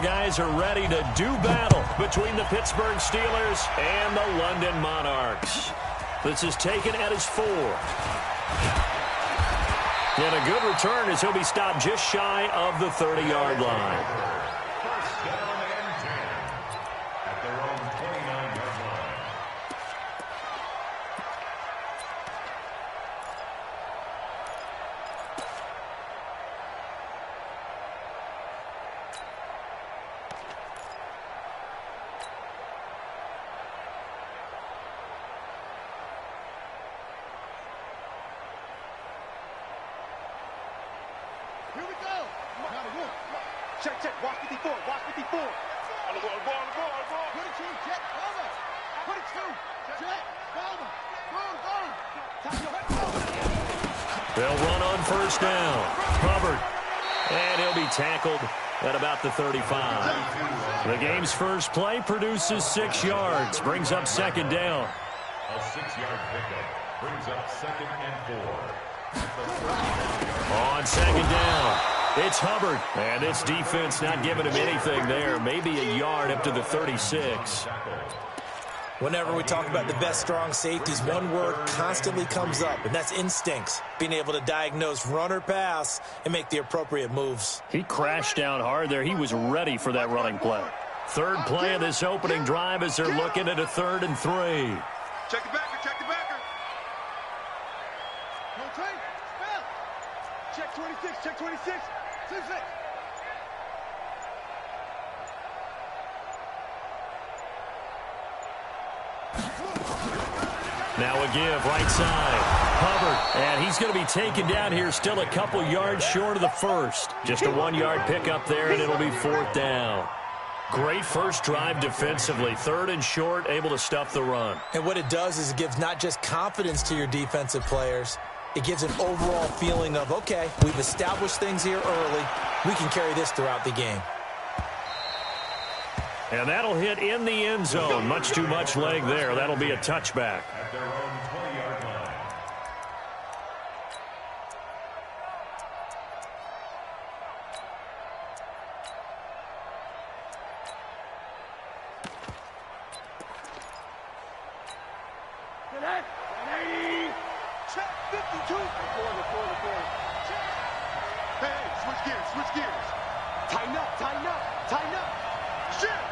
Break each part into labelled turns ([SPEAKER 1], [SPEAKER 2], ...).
[SPEAKER 1] guys are ready to do battle between the Pittsburgh Steelers and the London Monarchs. This is taken at his 4. And a good return as he'll be stopped just shy of the 30-yard line.
[SPEAKER 2] First down and 10 at their own 29-yard line.
[SPEAKER 3] Here we go. Check, check. Watch 54. Watch 54. On the ball. Put it to Jet. Over. Put it to Jet. Over. Boom.
[SPEAKER 1] They'll run on first down. Hubbard. And he'll be tackled at about the 35. The game's first play produces 6 yards. Brings up second down.
[SPEAKER 2] A 6-yard pickup brings up 2nd and 4.
[SPEAKER 1] On second down, it's Hubbard. And this defense not giving him anything there. Maybe a yard up to the 36.
[SPEAKER 4] Whenever we talk about the best strong safeties, one word constantly comes up, and that's instincts. Being able to diagnose run or pass and make the appropriate moves.
[SPEAKER 1] He crashed down hard there. He was ready for that running play. Third play of this opening drive as they're looking at a 3rd and 3.
[SPEAKER 3] Check the backer. Check the backer. No train. Spell. Check 26. Check 26. 6.
[SPEAKER 1] Now a give, right side. Hubbard, and he's going to be taken down here, still a couple yards short of the first. Just a 1-yard pickup there, and it'll be 4th down. Great first drive defensively. 3rd and short, able to stuff the run.
[SPEAKER 4] And what it does is it gives not just confidence to your defensive players, it gives an overall feeling of, okay, we've established things here early. We can carry this throughout the game.
[SPEAKER 1] And that'll hit in the end zone. Much too much leg there. That'll be a touchback.
[SPEAKER 2] At their own 20-yard line.
[SPEAKER 3] Check 52. Hey, switch gears. Tighten up. Shift.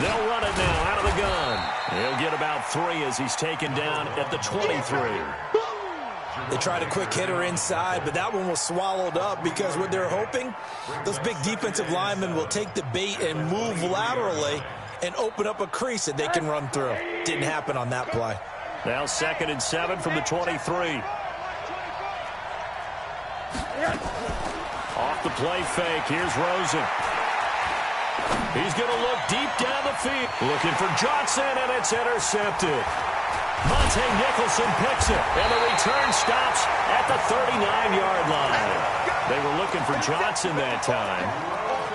[SPEAKER 1] They'll run it now out of the gun. He'll get about 3 as he's taken down at the 23.
[SPEAKER 4] They tried a quick hitter inside, but that one was swallowed up because what they're hoping, those big defensive linemen will take the bait and move laterally and open up a crease that they can run through. Didn't happen on that play.
[SPEAKER 1] Now 2nd and 7 from the 23. Off the play fake. Here's Rosen. He's going to look deep down the field. Looking for Johnson, and it's intercepted. Monte Nicholson picks it, and the return stops at the 39-yard line. They were looking for Johnson that time.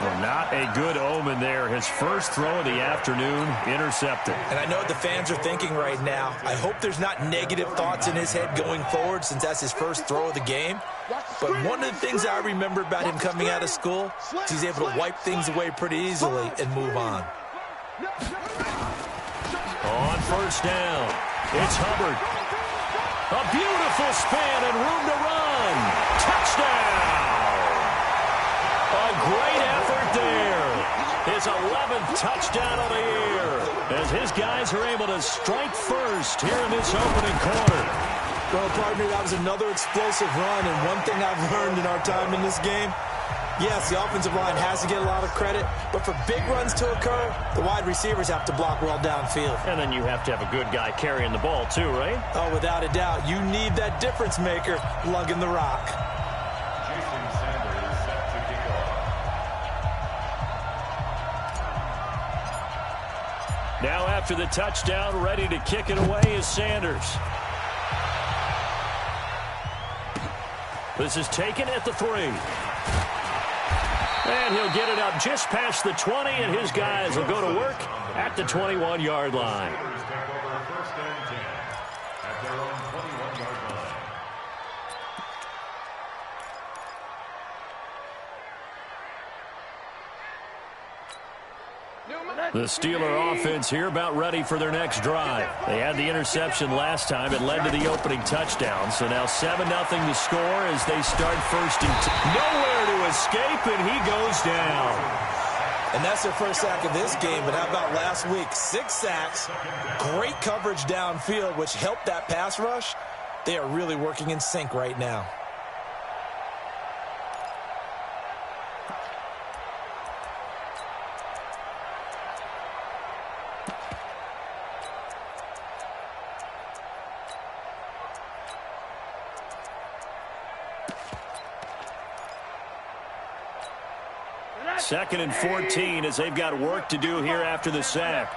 [SPEAKER 1] Well, not a good omen there. His first throw of the afternoon, intercepted.
[SPEAKER 4] And I know what the fans are thinking right now. I hope there's not negative thoughts in his head going forward since that's his first throw of the game. But one of the things I remember about him coming out of school is he's able to wipe things away pretty easily and move on.
[SPEAKER 1] On first down, it's Hubbard. A beautiful spin and room to run. Touchdown! A great effort there. His 11th touchdown of the year as his guys are able to strike first here in this opening quarter.
[SPEAKER 4] Well, partner, that was another explosive run, and one thing I've learned in our time in this game, yes, the offensive line has to get a lot of credit, but for big runs to occur, the wide receivers have to block well downfield.
[SPEAKER 1] And then you have to have a good guy carrying the ball too, right?
[SPEAKER 4] Oh, without a doubt. You need that difference maker lugging the rock.
[SPEAKER 2] Jason Sanders set to kick off.
[SPEAKER 1] Now after the touchdown, ready to kick it away is Sanders. This is taken at the 3. And he'll get it up just past the 20, and his guys will go to work at the 21-yard line.
[SPEAKER 2] Steelers take over 1st and 10 at their own 21-yard
[SPEAKER 1] The Steeler offense here about ready for their next drive. They had the interception last time. It led to the opening touchdown. So now 7-0 to score as they start first and 10. Nowhere to escape, and he goes down.
[SPEAKER 4] And that's their first sack of this game. But how about last week? 6 sacks, great coverage downfield, which helped that pass rush. They are really working in sync right now.
[SPEAKER 1] Second and 14 as they've got work to do here after the sack.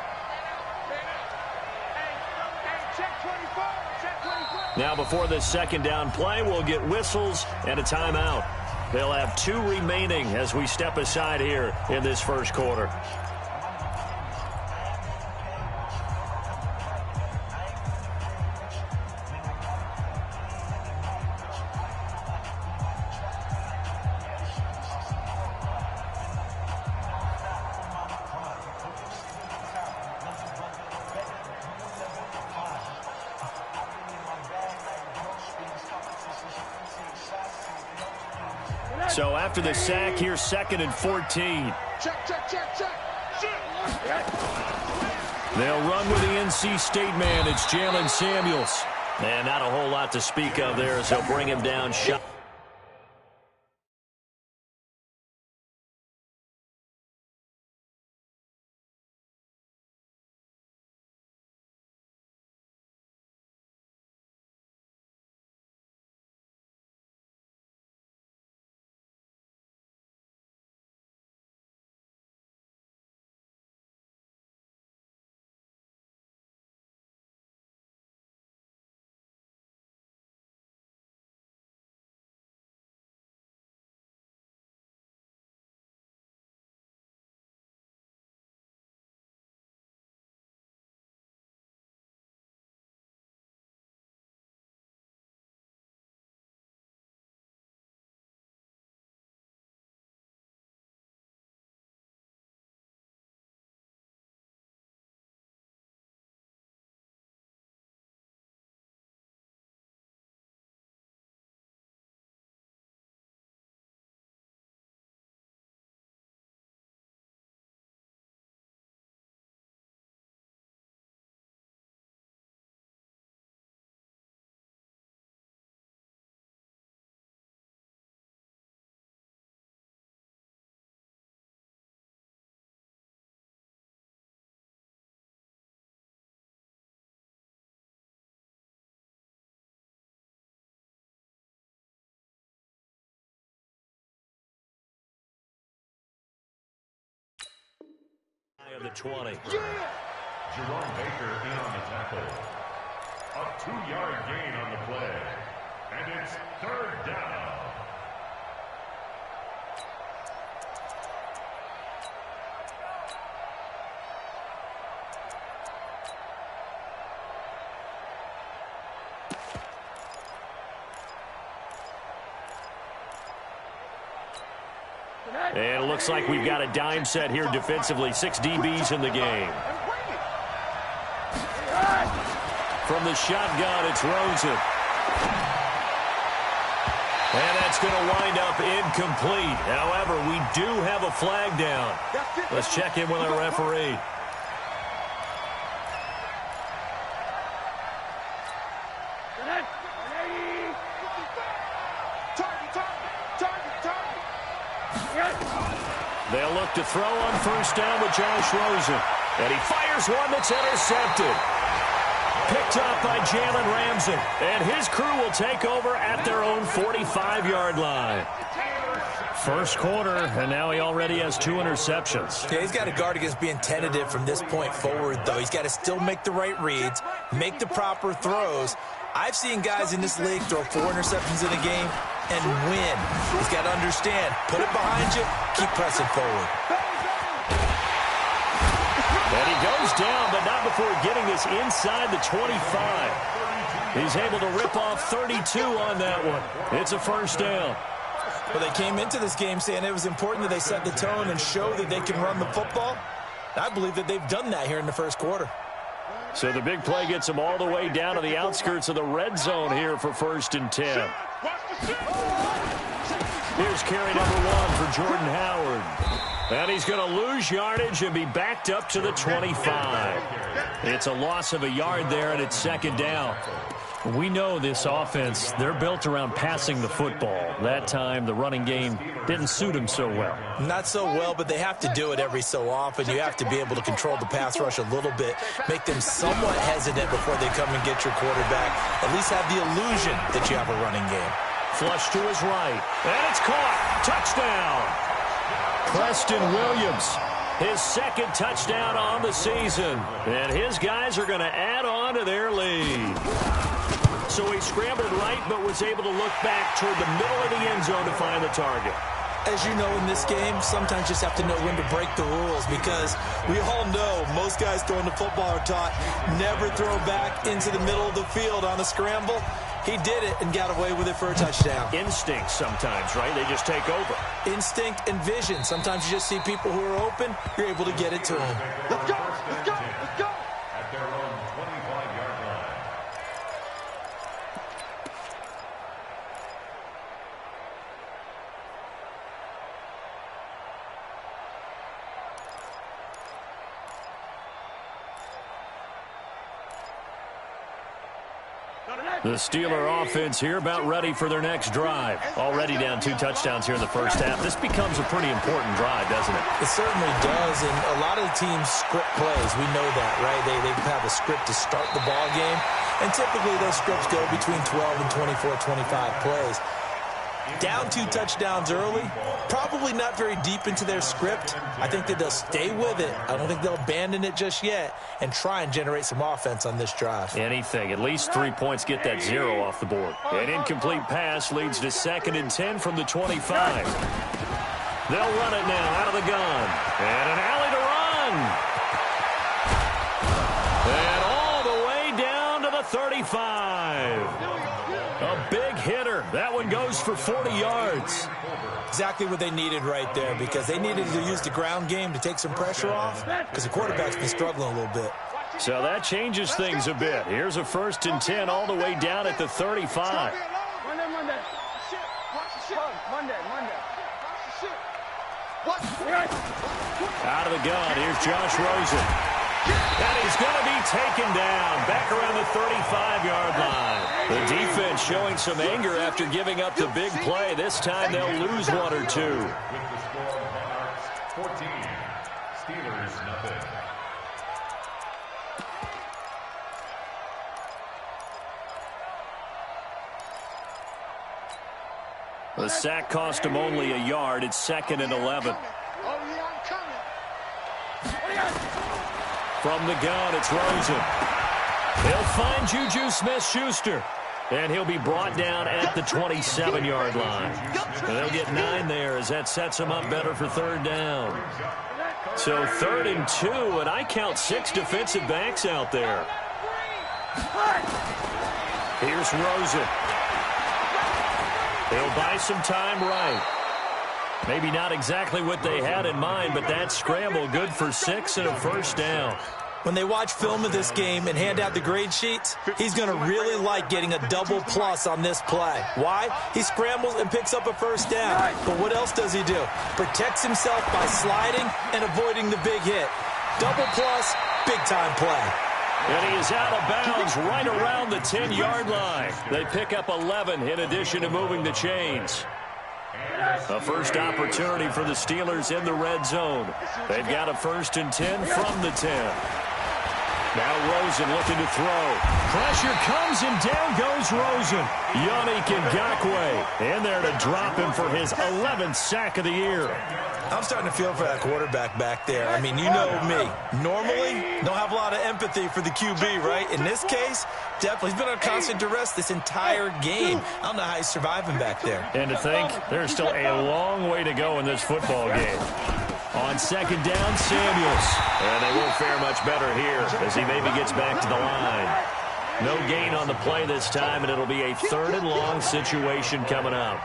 [SPEAKER 1] Now before this second down play, we'll get whistles and a timeout. They'll have 2 remaining as we step aside here in this first quarter. So after the sack, here's second and 14.
[SPEAKER 3] Check.
[SPEAKER 1] They'll run with the NC State man. It's Jalen Samuels. And not a whole lot to speak of there as they'll bring him down shot. Of the 20.
[SPEAKER 2] Jerome Baker in on the tackle. A 2-yard gain on the play. And it's third down.
[SPEAKER 1] And it looks like we've got a dime set here defensively. 6 DBs in the game. From the shotgun, it's Rosen. And that's going to wind up incomplete. However, we do have a flag down. Let's check in with our referee. They'll look to throw on first down with Josh Rosen. And he fires one that's intercepted. Picked up by Jalen Ramsey. And his crew will take over at their own 45-yard line. First quarter, and now he already has 2 interceptions.
[SPEAKER 4] Yeah, he's got to guard against being tentative from this point forward, though. He's got to still make the right reads, make the proper throws. I've seen guys in this league throw 4 interceptions in a game and win. He's got to understand, put it behind you, keep pressing forward.
[SPEAKER 1] And he goes down, but not before getting this inside the 25. He's able to rip off 32 on that one. It's a first down.
[SPEAKER 4] Well, they came into this game saying it was important that they set the tone and show that they can run the football. I believe that they've done that here in the first quarter.
[SPEAKER 1] So the big play gets them all the way down to the outskirts of the red zone here for 1st and 10. Here's carry number 1 for Jordan Howard. And he's going to lose yardage and be backed up to the 25. It's a loss of a yard there, and it's 2nd down. We know this offense, they're built around passing the football. That time, the running game didn't suit them so well.
[SPEAKER 4] Not so well, but they have to do it every so often. You have to be able to control the pass rush a little bit, make them somewhat hesitant before they come and get your quarterback. At least have the illusion that you have a running game.
[SPEAKER 1] Flush to his right, and it's caught. Touchdown. Preston Williams, his 2nd touchdown on the season. And his guys are going to add on to their lead. So he scrambled right, but was able to look back toward the middle of the end zone to find the target.
[SPEAKER 4] As you know, in this game, sometimes you just have to know when to break the rules, because we all know most guys throwing the football are taught never throw back into the middle of the field on a scramble. He did it and got away with it for a touchdown.
[SPEAKER 1] Instinct sometimes, right? They just take over.
[SPEAKER 4] Instinct and vision. Sometimes you just see people who are open, you're able to get it to them.
[SPEAKER 3] Let's go, let's go, let's go.
[SPEAKER 2] At their own 25-yard line.
[SPEAKER 1] The Steeler offense here about ready for their next drive. Already down 2 touchdowns here in the first half. This becomes a pretty important drive, doesn't it?
[SPEAKER 4] It certainly does, and a lot of the teams script plays. We know that, right? They have a script to start the ball game, and typically those scripts go between 12 and 24, 25 plays. Down 2 touchdowns early, probably not very deep into their script. I think that they'll stay with it. I don't think they'll abandon it just yet and try and generate some offense on this drive.
[SPEAKER 1] Anything. At least 3 points get that 0 off the board. An incomplete pass leads to 2nd and 10 from the 25. They'll run it now out of the gun. And an alley to run. And all the way down to the 35. A big hitter. That one goes for 40 yards.
[SPEAKER 4] Exactly what they needed right there, because they needed to use the ground game to take some pressure off, because the quarterback's been struggling a little bit.
[SPEAKER 1] So that changes things a bit. Here's a 1st and 10 all the way down at the 35. Out of the gun, here's Josh Rosen. And he's going to be taken down back around the 35-yard line. The defense showing some anger after giving up the big play. This time they'll lose 1 or 2.
[SPEAKER 2] With the score, Monarchs 14, Steelers nothing.
[SPEAKER 1] The sack cost him only a yard. It's 2nd and 11. From the gun, it's Rosen. He'll find Juju Smith-Schuster. And he'll be brought down at the 27-yard line. And they'll get 9 there as that sets them up better for 3rd down. So 3rd and 2, and I count 6 defensive backs out there. Here's Rosen. He'll buy some time right. Maybe not exactly what they had in mind, but that scramble good for 6 and a 1st down.
[SPEAKER 4] When they watch film of this game and hand out the grade sheets, he's going to really like getting a double plus on this play. Why? He scrambles and picks up a 1st down. But what else does he do? Protects himself by sliding and avoiding the big hit. Double plus, big-time play.
[SPEAKER 1] And he is out of bounds right around the 10-yard line. They pick up 11 in addition to moving the chains. A first opportunity for the Steelers in the red zone. They've got a 1st and 10 from the 10. Now Rosen looking to throw. Pressure comes and down goes Rosen. Yannick Ngakoue in there to drop him for his 11th sack of the year.
[SPEAKER 4] I'm starting to feel for that quarterback back there. I mean, you know me. Normally, don't have a lot of empathy for the QB, right? In this case, definitely. He's been on constant duress this entire game. I don't know how he's surviving back there.
[SPEAKER 1] And to think, there's still a long way to go in this football game. On 2nd down, Samuels. And they won't fare much better here as he maybe gets back to the line. No gain on the play this time, and it'll be a 3rd and long situation coming up.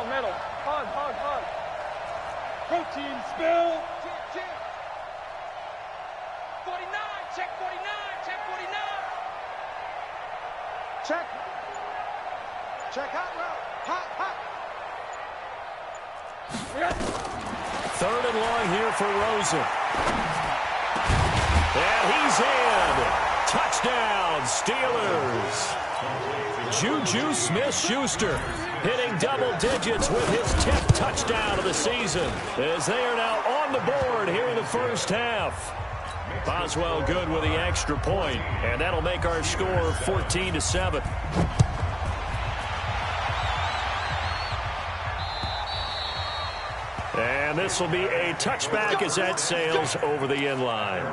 [SPEAKER 3] Middle. Protein spill. 49, check 49, check 49. Check. Check hot route. Hot.
[SPEAKER 1] Third and long here for Rosen. And he's in. Touchdown, Steelers. Juju Smith-Schuster hitting double digits with his 10th touchdown of the season as they are now on the board here in the first half. Boswell good with the extra point, and that'll make our score 14-7. And this will be a touchback as that sails over the end line.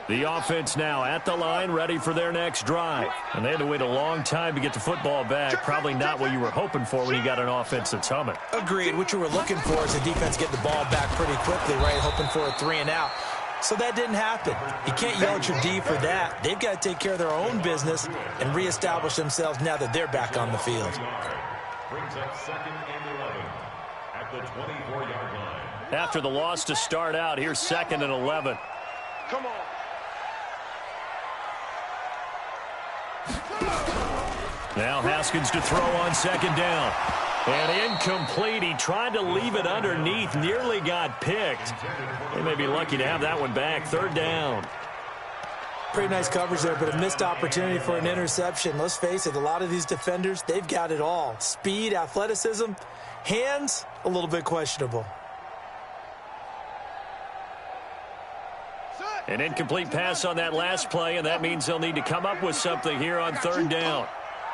[SPEAKER 1] The offense now at the line, ready for their next drive. And they had to wait a long time to get the football back. Probably not what you were hoping for when you got an offense that's humming.
[SPEAKER 4] Agreed. What you were looking for is the defense get the ball back pretty quickly, right? Hoping for a 3 and out. So that didn't happen. You can't yell at your D for that. They've got to take care of their own business and reestablish themselves now that they're back on the field.
[SPEAKER 2] Brings up 2nd and 11 at the 24-yard line.
[SPEAKER 1] After the loss to start out, here's 2nd and 11.
[SPEAKER 3] Come on.
[SPEAKER 1] Now Haskins to throw on 2nd down. And incomplete. He tried to leave it underneath. Nearly got picked. They may be lucky to have that one back. 3rd down.
[SPEAKER 4] Pretty nice coverage there, but a missed opportunity for an interception. Let's face it, a lot of these defenders, they've got it all. Speed, athleticism, hands, a little bit questionable.
[SPEAKER 1] An incomplete pass on that last play, and that means they'll need to come up with something here on 3rd down.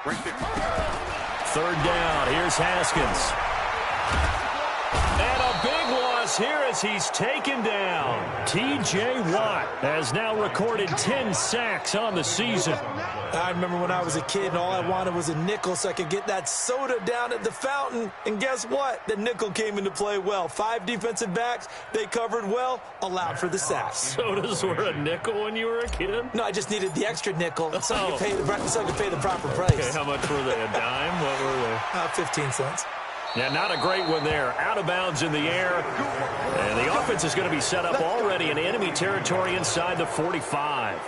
[SPEAKER 1] 3rd down. Here's Haskins. And a big loss here as he's taken down. T.J. Watt has now recorded 10 sacks on the season.
[SPEAKER 4] I remember when I was a kid and all I wanted was a nickel so I could get that soda down at the fountain. And guess what? The nickel came into play well. 5 defensive backs. They covered well, allowed for the sacks.
[SPEAKER 1] Sodas were a nickel when you were a kid?
[SPEAKER 4] No, I just needed the extra nickel so I could pay the proper price.
[SPEAKER 1] Okay, how much were they? A dime? What were they?
[SPEAKER 4] 15 cents.
[SPEAKER 1] Yeah, not a great one there. Out of bounds in the air. And the offense is going to be set up already in enemy territory inside the 45.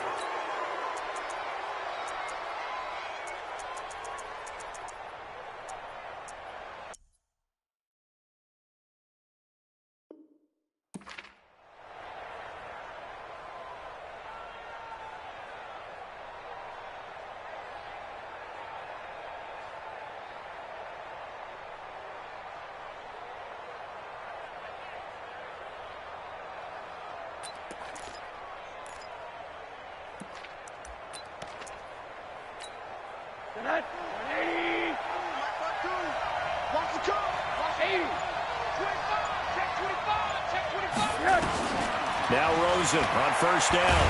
[SPEAKER 1] Now Rosen on 1st down.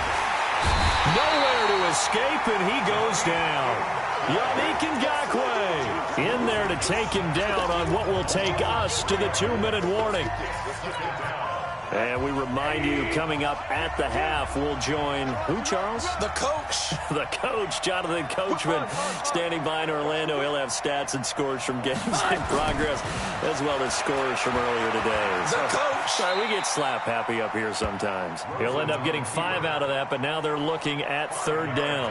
[SPEAKER 1] Nowhere to escape, and he goes down. Yannick Ngakoue in there to take him down on what will take us to the 2-minute warning. And we remind you, coming up at the half, we'll join who, Charles?
[SPEAKER 4] The coach.
[SPEAKER 1] The coach, Jonathan Coachman, standing by in Orlando. He'll have stats and scores from games in progress, as well as scores from earlier today.
[SPEAKER 4] The coach.
[SPEAKER 1] Sorry, we get slap happy up here sometimes. He'll end up getting 5 out of that, but now they're looking at 3rd down.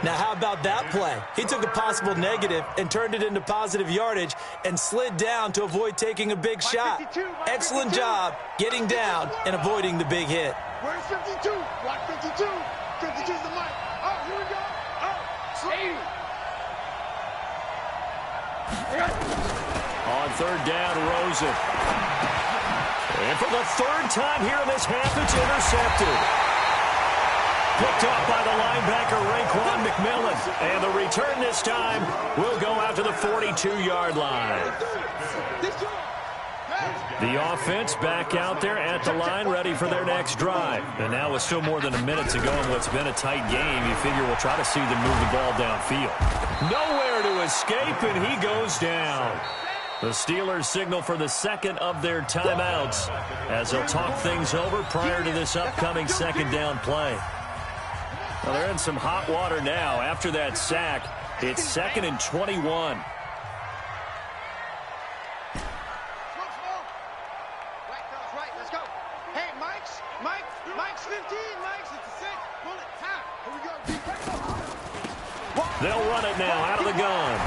[SPEAKER 4] Now, how about that play? He took a possible negative and turned it into positive yardage and slid down to avoid taking a big shot. Excellent job getting down and avoiding the big hit.
[SPEAKER 3] Where's 52? Watch 52. 52's the mic. Oh, here we go. Oh, 80.
[SPEAKER 1] On 3rd down, Rosen. And for the 3rd time here in this half, it's intercepted. Picked off by the linebacker, Raekwon McMillan. And the return this time will go out to the 42-yard line. The offense back out there at the line, ready for their next drive. And now with still more than a minute to go in what's been a tight game, you figure we'll try to see them move the ball downfield. Nowhere to escape, and he goes down. The Steelers signal for the 2nd of their timeouts as they'll talk things over prior to this upcoming 2nd down play. Well, they're in some hot water now. After that sack, it's 2nd and 21. They'll run it now out of the gun.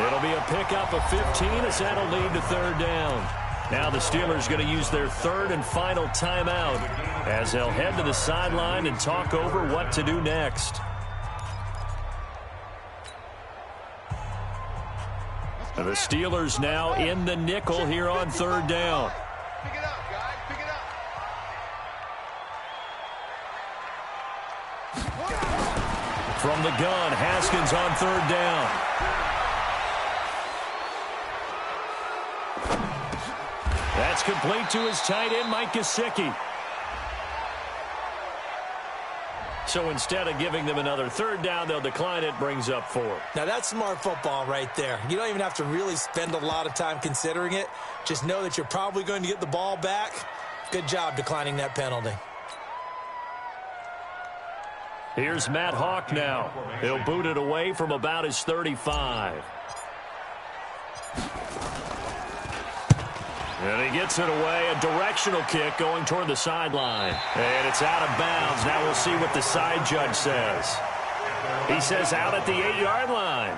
[SPEAKER 1] It'll be a pickup of 15 as that'll lead to 3rd down. Now the Steelers going to use their 3rd and final timeout as they'll head to the sideline and talk over what to do next. And the Steelers now in the nickel here on 3rd down.
[SPEAKER 3] Pick it up, guys. Pick it up.
[SPEAKER 1] From the gun, Haskins on 3rd down. That's complete to his tight end, Mike Gesicki. So instead of giving them another 3rd down, they'll decline it, brings up 4.
[SPEAKER 4] Now, that's smart football right there. You don't even have to really spend a lot of time considering it. Just know that you're probably going to get the ball back. Good job declining that penalty.
[SPEAKER 1] Here's Matt Hawk now. He'll boot it away from about his 35. And he gets it away, a directional kick going toward the sideline. And it's out of bounds. Now we'll see what the side judge says. He says out at the 8-yard line.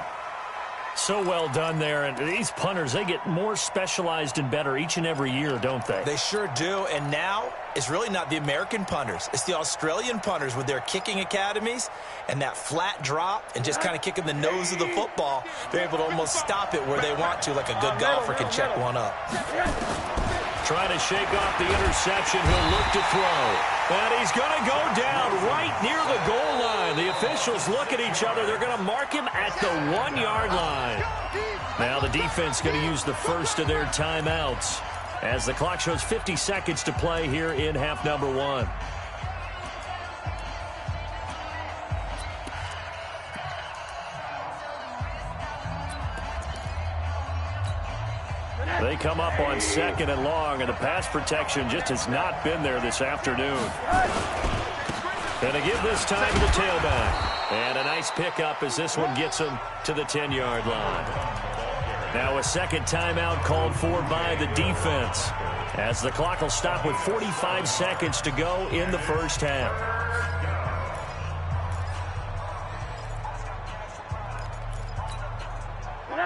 [SPEAKER 1] So well done there. And these punters, they get more specialized and better each and every year, don't they?
[SPEAKER 4] They sure do. And now it's really not the American punters. It's the Australian punters with their kicking academies and that flat drop and just kind of kicking the nose of the football. They're able to almost stop it where they want to, like a good golfer can check one up.
[SPEAKER 1] Trying to shake off the interception. He'll look to throw. And he's going to go down right near the goal line. The officials look at each other. They're going to mark him at the 1-yard line. Now the defense going to use the first of their timeouts as the clock shows 50 seconds to play here in half number 1. They come up on 2nd and long, and the pass protection just has not been there this afternoon. Going to give this time to the tailback. And a nice pickup as this one gets him to the 10-yard line. Now a second timeout called for by the defense as the clock will stop with 45 seconds to go in the first half.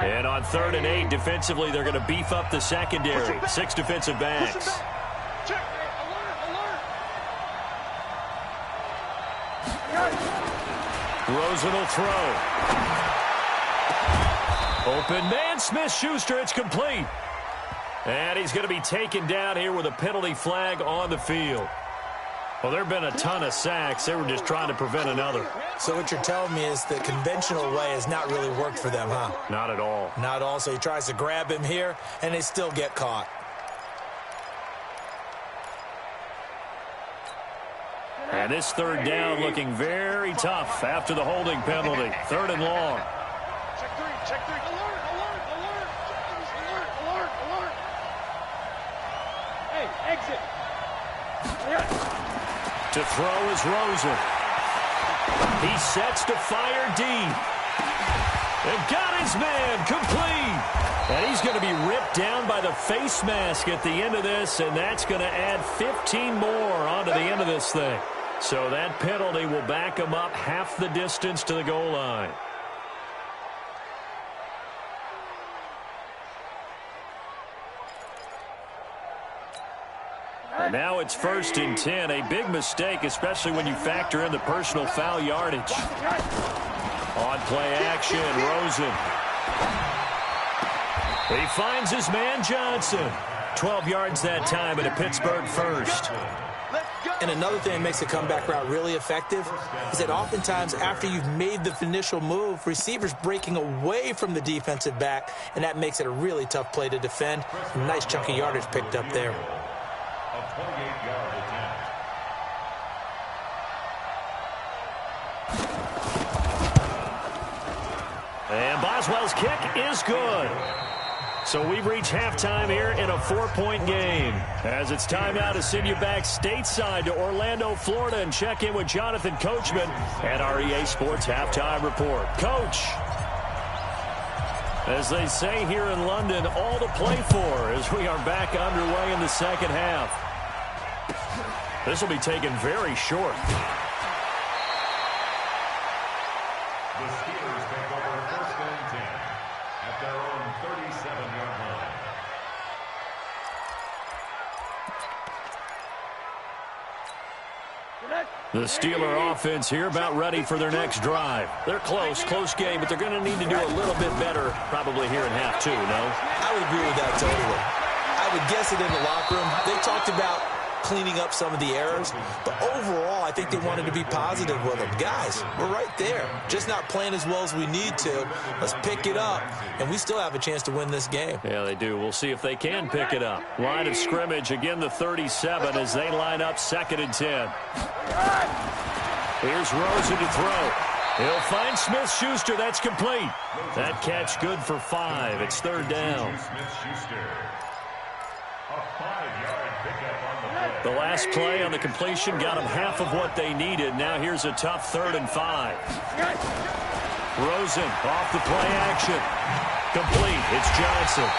[SPEAKER 1] And on 3rd and 8, defensively, they're going to beef up the secondary. 6 defensive backs. Rosen will throw. Open man, Smith-Schuster, it's complete. And he's going to be taken down here with a penalty flag on the field. Well, there have been a ton of sacks. They were just trying to prevent another.
[SPEAKER 4] So what you're telling me is the conventional way has not really worked for them, huh?
[SPEAKER 1] Not at all.
[SPEAKER 4] Not at all. So he tries to grab him here, and they still get caught.
[SPEAKER 1] And this 3rd down looking very tough after the holding penalty. 3rd and long.
[SPEAKER 3] Check 3, check 3. Alert, alert, alert. Alert, alert, alert. Hey, exit.
[SPEAKER 1] To throw is Rosen. He sets to fire deep. And got his man complete. And he's going to be ripped down by the face mask at the end of this, and that's going to add 15 more onto the end of this thing. So that penalty will back him up half the distance to the goal line. And now it's 1st and 10. A big mistake, especially when you factor in the personal foul yardage. On play action, Rosen. He finds his man Johnson. 12 yards that time, and a Pittsburgh first.
[SPEAKER 4] And another thing that makes a comeback route really effective is that oftentimes after you've made the initial move, receivers breaking away from the defensive back, and that makes it a really tough play to defend. A nice chunk of yardage picked up there.
[SPEAKER 2] A 28-yard attempt.
[SPEAKER 1] And Boswell's kick is good. So we've reached halftime here in a 4-point game. As it's time now to send you back stateside to Orlando, Florida, and check in with Jonathan Coachman at our EA Sports Halftime Report. Coach, as they say here in London, all to play for as we are back underway in the second half. This will be taken very short.
[SPEAKER 2] The Steelers take over 1st and 10 at their own 37-yard line.
[SPEAKER 1] The Steeler offense here about ready for their next drive. They're close game, but they're going to need to do a little bit better probably here in half two, no?
[SPEAKER 4] I would agree with that totally. I would guess it in the locker room. They talked about cleaning up some of the errors, but overall I think they wanted to be positive with them. Guys, we're right there, just not playing as well as we need to. Let's pick it up, and we still have a chance to win this game.
[SPEAKER 1] Yeah, they do. We'll see if they can pick it up. Line of scrimmage, again the 37 as they line up 2nd and 10. Here's Rosen to throw. He'll find Smith-Schuster. That's complete. That catch good for 5. It's 3rd down.
[SPEAKER 2] Smith-Schuster. A 5-yard pickup on the play.
[SPEAKER 1] The last play on the completion got them half of what they needed. Now here's a tough 3rd and 5. Rosen off the play action. Complete. It's Johnson.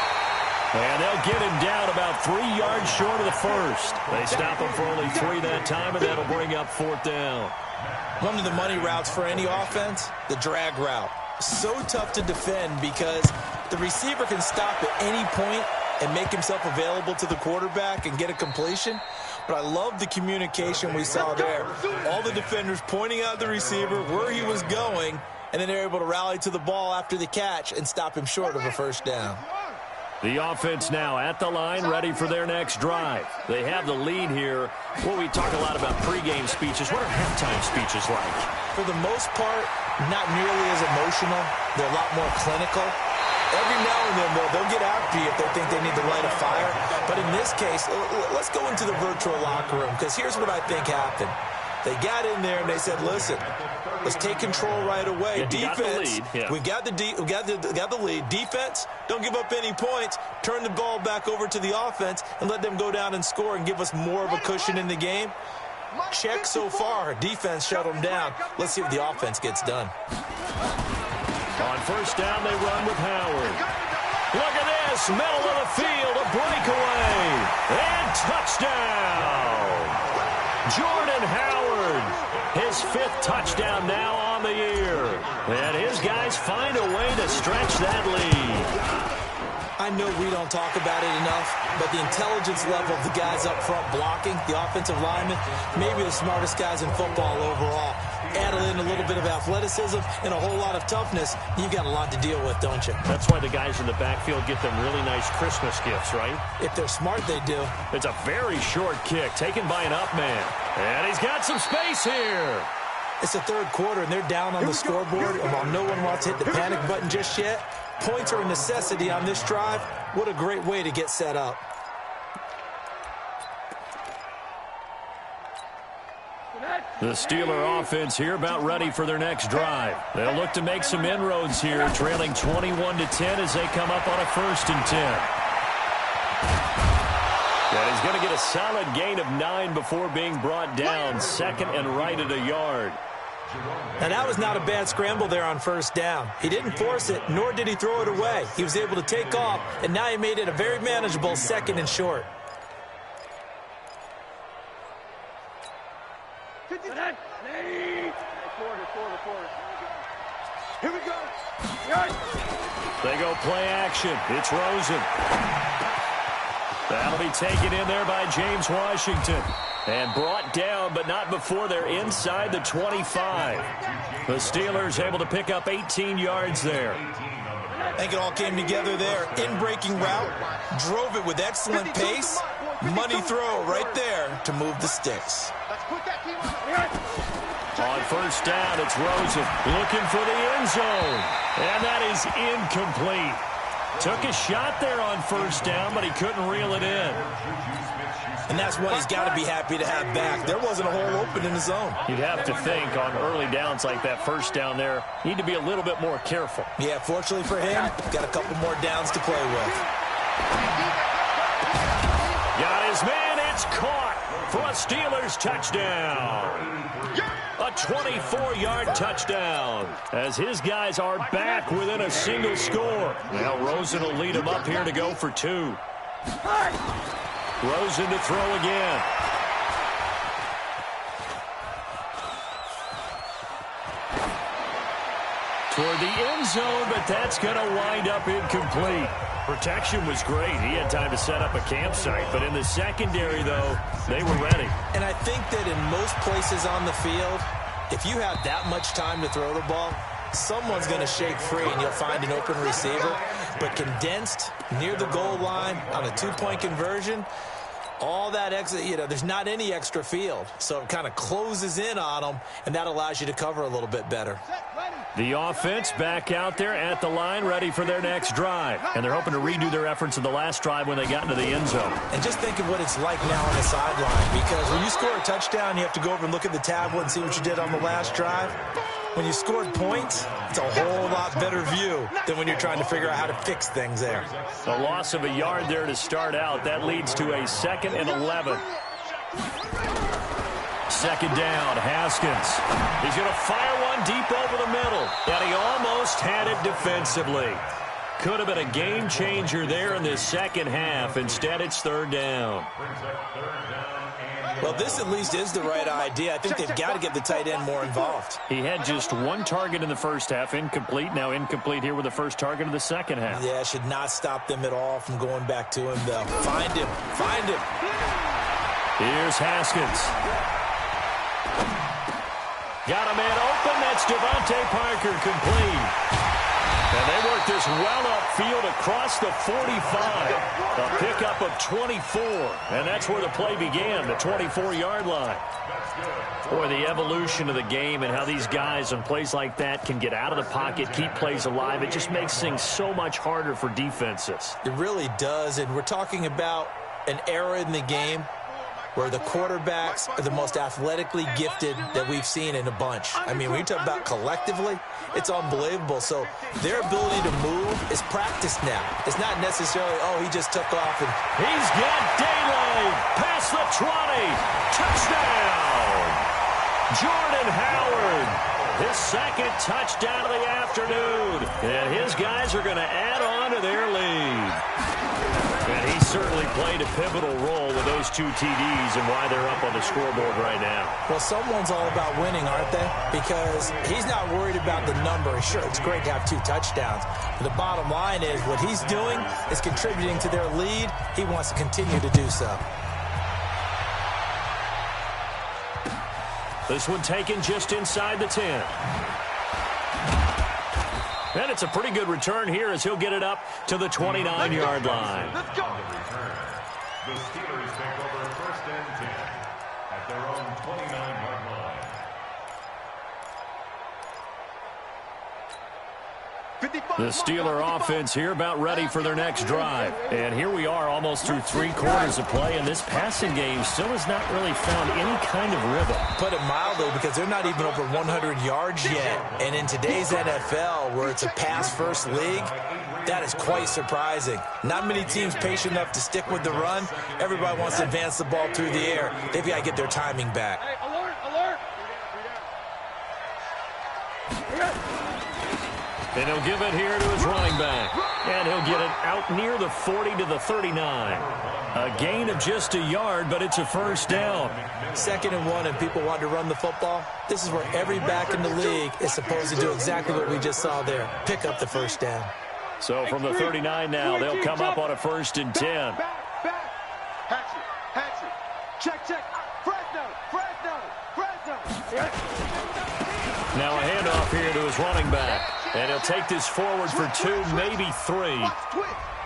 [SPEAKER 1] And they'll get him down about 3 yards short of the first. They stop him for only 3 that time, and that'll bring up 4th down.
[SPEAKER 4] One of the money routes for any offense, the drag route. So tough to defend because the receiver can stop at any point and make himself available to the quarterback and get a completion. But I love the communication we saw there. All the defenders pointing out the receiver, where he was going, and then they're able to rally to the ball after the catch and stop him short of a 1st down.
[SPEAKER 1] The offense now at the line, ready for their next drive. They have the lead here. Well, we talk a lot about pregame speeches. What are halftime speeches like?
[SPEAKER 4] For the most part, not nearly as emotional. They're a lot more clinical. Every now and then, they'll get after you if they think they need to light a fire. But in this case, let's go into the virtual locker room, because here's what I think happened. They got in there and they said, listen, let's take control right away.
[SPEAKER 1] Yeah,
[SPEAKER 4] defense, we got the lead. Defense, don't give up any points. Turn the ball back over to the offense and let them go down and score and give us more of a cushion in the game. Check so far. Defense shut them down. Let's see what the offense gets done.
[SPEAKER 1] On 1st down, they run with Howard. Look at this, middle of the field, a breakaway, and touchdown. Jordan Howard, his 5th touchdown now on the year. And his guys find a way to stretch that lead.
[SPEAKER 4] I know we don't talk about it enough, but the intelligence level of the guys up front blocking, the offensive linemen, maybe the smartest guys in football overall. Add in a little bit of athleticism and a whole lot of toughness, you've got a lot to deal with, don't you?
[SPEAKER 1] That's why the guys in the backfield get them really nice Christmas gifts, right?
[SPEAKER 4] If they're smart, they do.
[SPEAKER 1] It's a very short kick taken by an up man. And he's got some space here.
[SPEAKER 4] It's the 3rd quarter, and they're down on the scoreboard. And while no one wants to hit the panic button just yet, points are a necessity on this drive. What a great way to get set up.
[SPEAKER 1] The Steeler offense here about ready for their next drive. They'll look to make some inroads here, trailing 21-10 as they come up on a 1st and 10. And he's going to get a solid gain of 9 before being brought down, 2nd and right at a yard.
[SPEAKER 4] Now, that was not a bad scramble there on 1st down. He didn't force it, nor did he throw it away. He was able to take off, and now he made it a very manageable 2nd and short.
[SPEAKER 3] Here we go.
[SPEAKER 1] They go play action. It's Rosen. That'll be taken in there by James Washington. And brought down, but not before they're inside the 25. The Steelers able to pick up 18 yards there.
[SPEAKER 4] I think it all came together there. In-breaking route, drove it with excellent pace. Money throw right there to move the sticks.
[SPEAKER 3] Let's put that team on.
[SPEAKER 1] On 1st down, it's Rosen looking for the end zone. And that is incomplete. Took a shot there on 1st down, but he couldn't reel it in.
[SPEAKER 4] And that's what he's got to be happy to have back. There wasn't a hole open in the zone.
[SPEAKER 1] You'd have to think on early downs like that 1st down there, need to be a little bit more careful.
[SPEAKER 4] Yeah, fortunately for him, got a couple more downs to play with.
[SPEAKER 1] Got his man. It's caught for a Steelers touchdown. A 24-yard touchdown as his guys are back within a single score. Now Rosen will lead him up here to go for 2. Rosen to throw again. Toward the end zone, but that's going to wind up incomplete. Protection was great. He had time to set up a campsite, but in the secondary, though, they were ready.
[SPEAKER 4] And I think that in most places on the field, if you have that much time to throw the ball, someone's going to shake free and you'll find an open receiver. But condensed near the goal line on a 2-point conversion, all that extra, there's not any extra field. So it kind of closes in on them, and that allows you to cover a little bit better.
[SPEAKER 1] The offense back out there at the line, ready for their next drive. And they're hoping to redo their efforts in the last drive when they got into the end zone.
[SPEAKER 4] And just think of what it's like now on the sideline, because when you score a touchdown, you have to go over and look at the tablet and see what you did on the last drive. When you scored points, it's a whole lot better view than when you're trying to figure out how to fix things there.
[SPEAKER 1] A loss of a yard there to start out. That leads to a 2nd and 11. Second down, Haskins. He's going to fire one deep over the middle, and he almost had it defensively. Could have been a game changer there in this second half. Instead, it's 3rd down.
[SPEAKER 4] Well, this at least is the right idea. I think they've got to get the tight end more involved.
[SPEAKER 1] He had just 1 target in the first half, incomplete. Now incomplete here with the first target of the second half.
[SPEAKER 4] Yeah, should not stop them at all from going back to him, though. Find him. Find him.
[SPEAKER 1] Here's Haskins. Got a man open. That's Devontae Parker, complete. And they work this well upfield across the 45. A pickup of 24. And that's where the play began, the 24-yard line. Boy, the evolution of the game and how these guys on plays like that can get out of the pocket, keep plays alive, it just makes things so much harder for defenses.
[SPEAKER 4] It really does, and we're talking about an era in the game where the quarterbacks are the most athletically gifted that we've seen in a bunch. I mean, when you talk about collectively, it's unbelievable. So their ability to move is practiced now. It's not necessarily, oh, he just took off. And
[SPEAKER 1] he's got daylight past the 20. Touchdown! Jordan Howard, his 2nd touchdown of the afternoon. And his guys are going to add on to their lead. And he certainly played a pivotal role with those 2 TDs and why they're up on the scoreboard right now.
[SPEAKER 4] Well, someone's all about winning, aren't they? Because he's not worried about the number. Sure, it's great to have 2 touchdowns. But the bottom line is what he's doing is contributing to their lead. He wants to continue to do so.
[SPEAKER 1] This one taken just inside the 10. And it's a pretty good return here as he'll get it up to the 29-yard line.
[SPEAKER 2] Let's go. The Steelers take over 1st and 10 at their own 29-yard line.
[SPEAKER 3] 55,
[SPEAKER 1] The Steeler offense here about ready for their next drive. And here we are almost through 3 quarters of play, and this passing game still has not really found any kind of rhythm.
[SPEAKER 4] Put it mildly, because they're not even over 100 yards yet. And in today's NFL, where it's a pass-first league, that is quite surprising. Not many teams patient enough to stick with the run. Everybody wants to advance the ball through the air. They've got to get their timing back.
[SPEAKER 3] Hey, alert, alert.
[SPEAKER 1] And he'll give it here to his running back. And he'll get it out near the 40 to the 39. A gain of just a yard, but it's a 1st down.
[SPEAKER 4] 2nd and 1, and people want to run the football. This is where every back in the league is supposed to do exactly what we just saw there. Pick up the 1st down.
[SPEAKER 1] So from the 39 now, they'll come up on a 1st and 10.
[SPEAKER 3] Back. Hatchet. Check. Fresno.
[SPEAKER 1] Now a handoff here to his running back. And he'll take this forward for 2, maybe 3.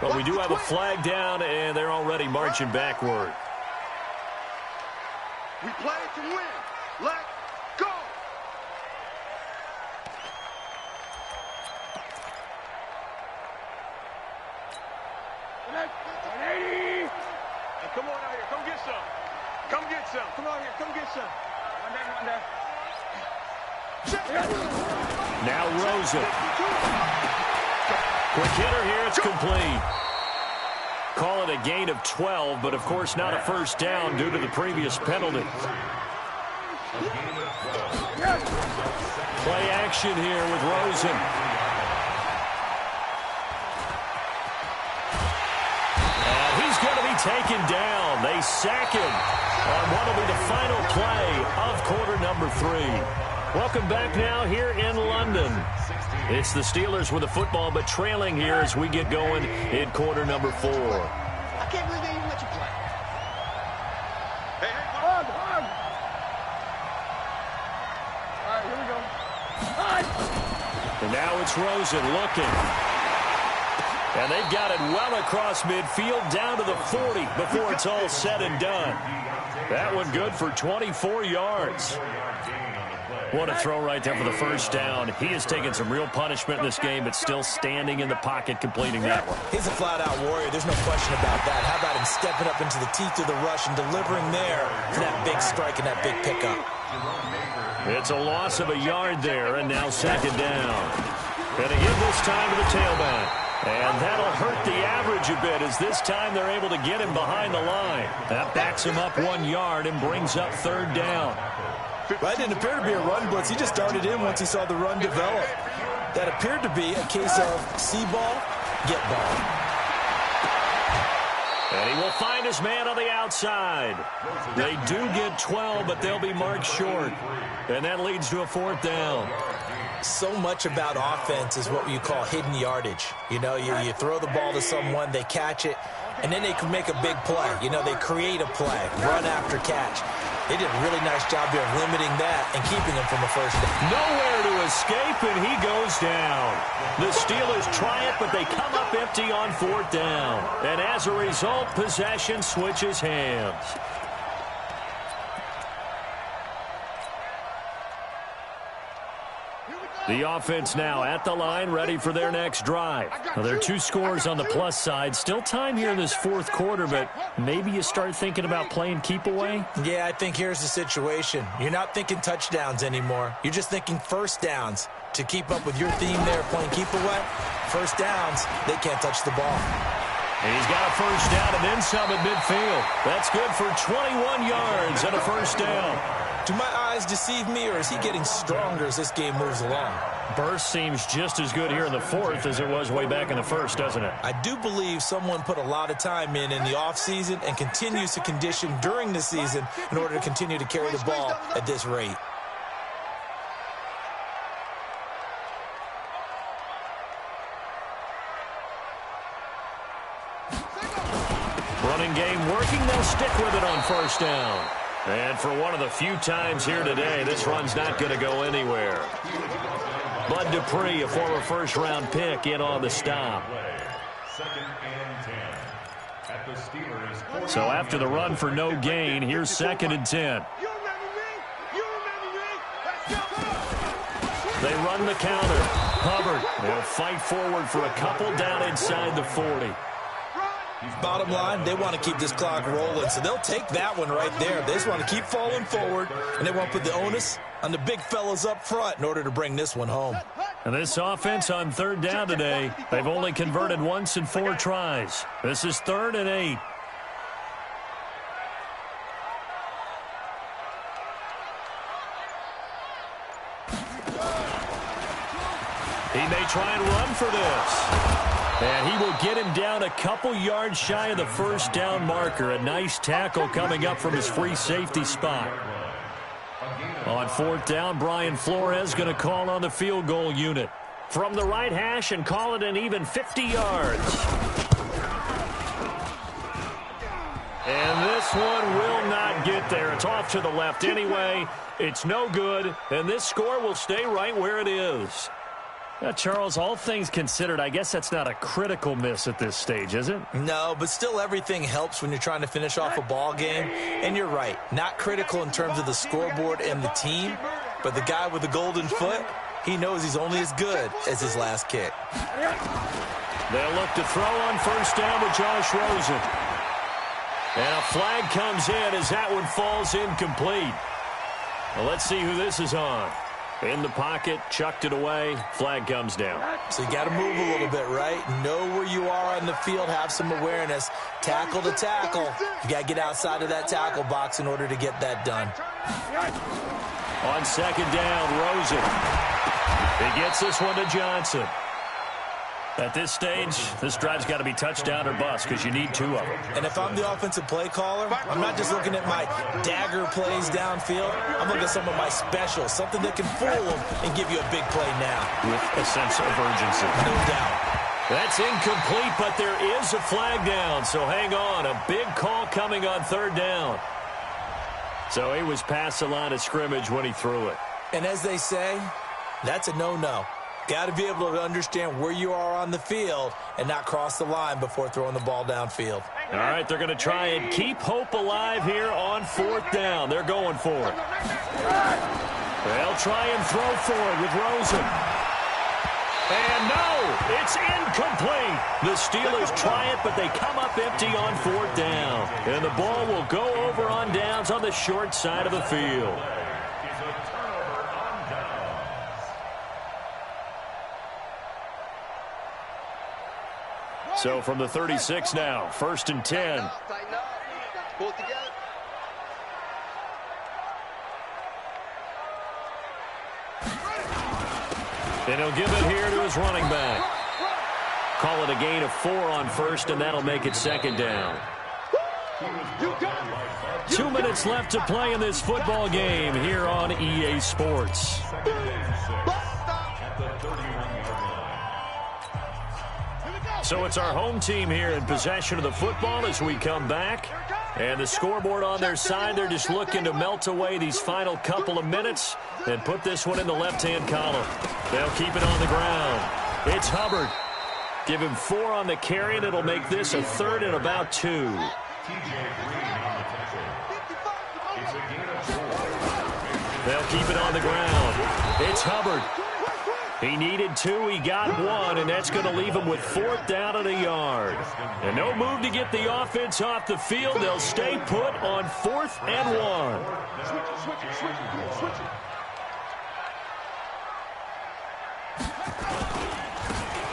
[SPEAKER 1] But we do have a flag down, and they're already marching backward.
[SPEAKER 3] We play to win. Let's go. Hey, come on out here. Come get some. Come out here. Come get some. One day.
[SPEAKER 1] Now Rosen. Quick hitter here. It's complete. Call it a gain of 12, but of course not a first down due to the previous penalty. Play action here with Rosen. And he's going to be taken down. They sack him on what will be the final play of quarter number 3. Welcome back now here in London. It's the Steelers with the football, but trailing here as we get going in quarter number 4.
[SPEAKER 3] I can't believe they even let you play. Hey, hard. All right, here we go. All right.
[SPEAKER 1] And now it's Rosen looking. And they've got it well across midfield down to the 40 before it's all said and done. That one good for 24 yards. What a throw right there for the first down. He has taken some real punishment in this game, but still standing in the pocket completing that one.
[SPEAKER 4] He's a flat-out warrior. There's no question about that. How about him stepping up into the teeth of the rush and delivering there for that big strike and that big pickup?
[SPEAKER 1] It's a loss of a yard there, and now second down. Going to give this time to the tailback. And that'll hurt the average a bit as this time they're able to get him behind the line. That backs him up 1 yard and brings up third down.
[SPEAKER 4] That didn't appear to be a run blitz. He just darted in once he saw the run develop. That appeared to be a case of see ball, get ball.
[SPEAKER 1] And he will find his man on the outside. They do get 12, but they'll be marked short. And that leads to a fourth down.
[SPEAKER 4] So much about offense is what you call hidden yardage. You know, you throw the ball to someone, they catch it, and then they can make a big play. You know, they create a play, run after catch. They did a really nice job here of limiting that and keeping him from a first down.
[SPEAKER 1] Nowhere to escape, and he goes down. The Steelers try it, but they come up empty on fourth down. And as a result, possession switches hands. The offense now at the line, ready for their next drive. Now, there are 2 scores on the plus side. Still time here in this fourth quarter, but maybe you start thinking about playing keep away?
[SPEAKER 4] Yeah, I think here's the situation. You're not thinking touchdowns anymore. You're just thinking first downs. To keep up with your theme there, playing keep away, first downs, they can't touch the ball.
[SPEAKER 1] And he's got a first down and then some at midfield. That's good for 21 yards and a first down.
[SPEAKER 4] Do my eyes deceive me, or is he getting stronger as this game moves along?
[SPEAKER 1] Burst seems just as good here in the fourth as it was way back in the first, doesn't it?
[SPEAKER 4] I do believe someone put a lot of time in the offseason and continues to condition during the season in order to continue to carry the ball at this rate.
[SPEAKER 1] Running game working. They'll stick with it on first down. And for one of the few times here today, this run's not going to go anywhere. Bud Dupree, a former first-round pick, in on the stop. So after the run for no gain, here's 2nd and 10. They run the counter. Hubbard will fight forward for a couple down inside the 40.
[SPEAKER 4] Bottom line, they want to keep this clock rolling, so they'll take that one right there. They just want to keep falling forward, and they want to put the onus on the big fellas up front in order to bring this one home.
[SPEAKER 1] And this offense on third down today, they've only converted once in 4 tries. This is 3rd and 8. He may try and run for this. And he will get him down a couple yards shy of the first down marker. A nice tackle coming up from his free safety spot. On fourth down, Brian Flores going to call on the field goal unit. From the right hash and call it an even 50 yards. And this one will not get there. It's off to the left anyway. It's no good. And this score will stay right where it is. Charles, all things considered, I guess that's not a critical miss at this stage, is it?
[SPEAKER 4] No, but still everything helps when you're trying to finish off a ball game. And you're right, not critical in terms of the scoreboard and the team, but the guy with the golden foot, he knows he's only as good as his last kick.
[SPEAKER 1] They'll look to throw on first down with Josh Rosen. And a flag comes in as that one falls incomplete. Well, let's see who this is on. In the pocket, chucked it away, flag comes down.
[SPEAKER 4] So you got to move a little bit, right? Know where you are on the field, have some awareness. Tackle to tackle. You got to get outside of that tackle box in order to get that done.
[SPEAKER 1] On second down, Rosen. He gets this one to Johnson. At this stage, this drive's got to be touchdown or bust because you need two of them.
[SPEAKER 4] And if I'm the offensive play caller, I'm not just looking at my dagger plays downfield. I'm looking at some of my specials, something that can fool them and give you a big play now.
[SPEAKER 1] With a sense of urgency.
[SPEAKER 4] No doubt.
[SPEAKER 1] That's incomplete, but there is a flag down, so hang on. A big call coming on third down. So he was past the line of scrimmage when he threw it.
[SPEAKER 4] And as they say, that's a no-no. Got to be able to understand where you are on the field and not cross the line before throwing the ball downfield.
[SPEAKER 1] All right, they're going to try and keep hope alive here on fourth down. They're going for it. They'll try and throw for it with Rosen. And no, it's incomplete. The Steelers try it, but they come up empty on fourth down. And the ball will go over on downs on the short side of the field. So from the 36 now, 1st and 10. And he'll give it here to his running back. Call it a gain of 4 on first, and that'll make it second down. 2 minutes left to play in this football game here on EA Sports. So it's our home team here in possession of the football as we come back. And the scoreboard on their side, they're just looking to melt away these final couple of minutes and put this one in the left-hand column. They'll keep it on the ground. It's Hubbard. Give him 4 on the carry, and it'll make this a 3rd and about 2. They'll keep it on the ground. It's Hubbard. He needed 2, he got 1, and that's going to leave him with 4th down and a yard. And no move to get the offense off the field. They'll stay put on 4th and 1.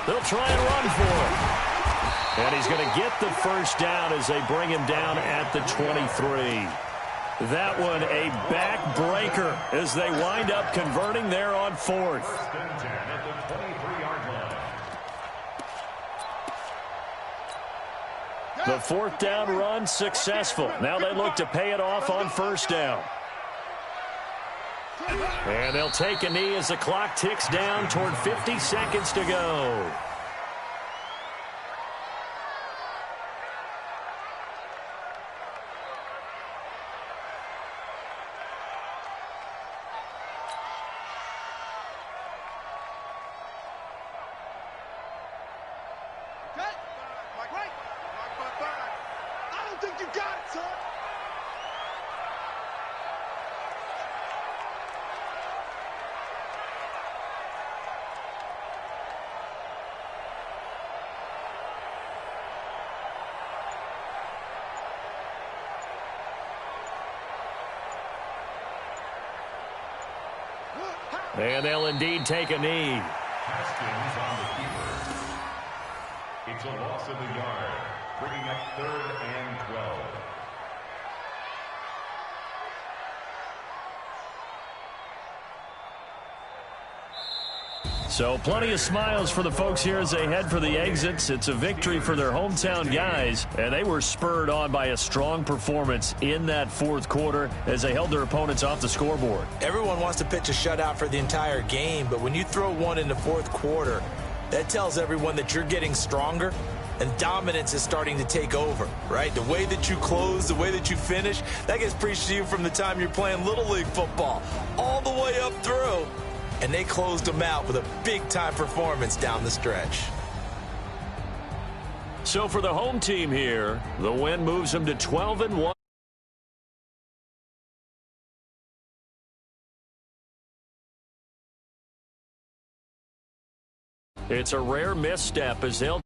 [SPEAKER 1] They'll try and run for it. And he's going to get the first down as they bring him down at the 23. That one a backbreaker as they wind up converting there on 4th. The 4th down run successful. Now they look to pay it off on 1st down. And they'll take a knee as the clock ticks down toward 50 seconds to go. And they'll indeed take a knee.
[SPEAKER 2] Haskins on the keeper. It's a loss of a yard, bringing up 3rd and 12.
[SPEAKER 1] So plenty of smiles for the folks here as they head for the exits. It's a victory for their hometown guys, and they were spurred on by a strong performance in that 4th quarter as they held their opponents off the scoreboard.
[SPEAKER 4] Everyone wants to pitch a shutout for the entire game, but when you throw one in the 4th quarter, that tells everyone that you're getting stronger and dominance is starting to take over, right? The way that you close, the way that you finish, that gets preached to you from the time you're playing Little League football all the way up through. And they closed them out with a big-time performance down the stretch.
[SPEAKER 1] So for the home team here, the win moves them to 12-1. It's a rare misstep as they'll